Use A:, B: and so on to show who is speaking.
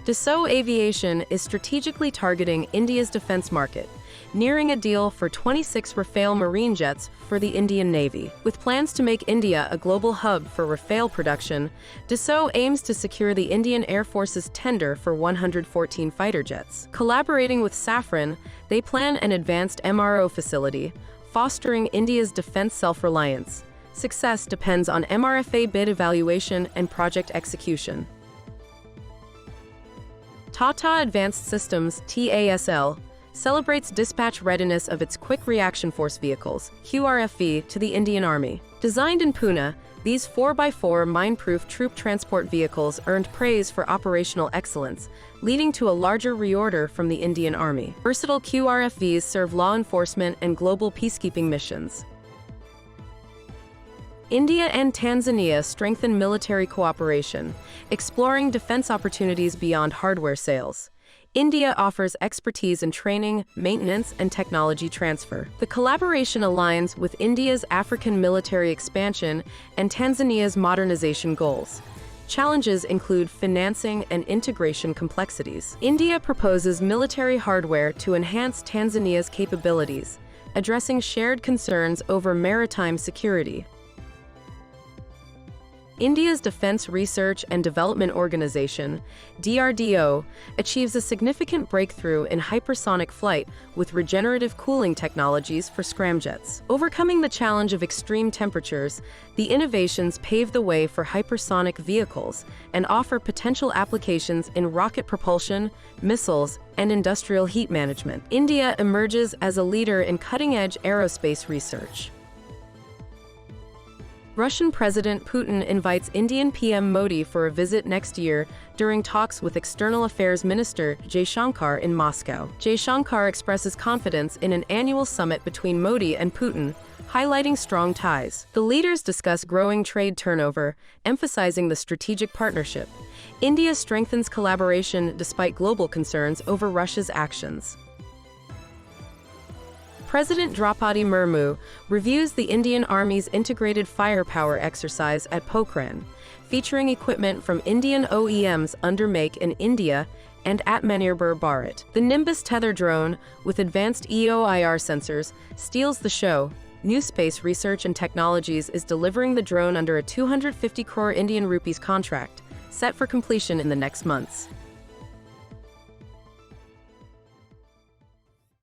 A: Dassault Aviation is strategically targeting India's defense market, nearing a deal for 26 Rafale marine jets for the Indian Navy. With plans to make India a global hub for Rafale production, Dassault aims to secure the Indian Air Force's tender for 114 fighter jets. Collaborating with Safran, they plan an advanced MRO facility, fostering India's defense self-reliance. Success depends on MRFA bid evaluation and project execution. Tata Advanced Systems (TASL) celebrates dispatch readiness of its Quick Reaction Force vehicles (QRFV) to the Indian Army. Designed in Pune, these 4x4 mine-proof troop transport vehicles earned praise for operational excellence, leading to a larger reorder from the Indian Army. Versatile QRFVs serve law enforcement and global peacekeeping missions. India and Tanzania strengthen military cooperation, exploring defense opportunities beyond hardware sales. India offers expertise in training, maintenance, and technology transfer. The collaboration aligns with India's African military expansion and Tanzania's modernization goals. Challenges include financing and integration complexities. India proposes military hardware to enhance Tanzania's capabilities, addressing shared concerns over maritime security. India's Defense Research and Development Organization, DRDO, achieves a significant breakthrough in hypersonic flight with regenerative cooling technologies for scramjets. Overcoming the challenge of extreme temperatures, the innovations pave the way for hypersonic vehicles and offer potential applications in rocket propulsion, missiles, and industrial heat management. India emerges as a leader in cutting-edge aerospace research. Russian President Putin invites Indian PM Modi for a visit next year during talks with External Affairs Minister Jaishankar in Moscow. Jaishankar expresses confidence in an annual summit between Modi and Putin, highlighting strong ties. The leaders discuss growing trade turnover, emphasizing the strategic partnership. India strengthens collaboration despite global concerns over Russia's actions. President Draupadi Murmu reviews the Indian Army's integrated firepower exercise at Pokhran, featuring equipment from Indian OEMs under Make in India and Atmanirbhar Bharat. The Nimbus Tether drone, with advanced EO/IR sensors, steals the show. NewSpace Research and Technologies is delivering the drone under a 250 crore Indian rupees contract, set for completion in the next months.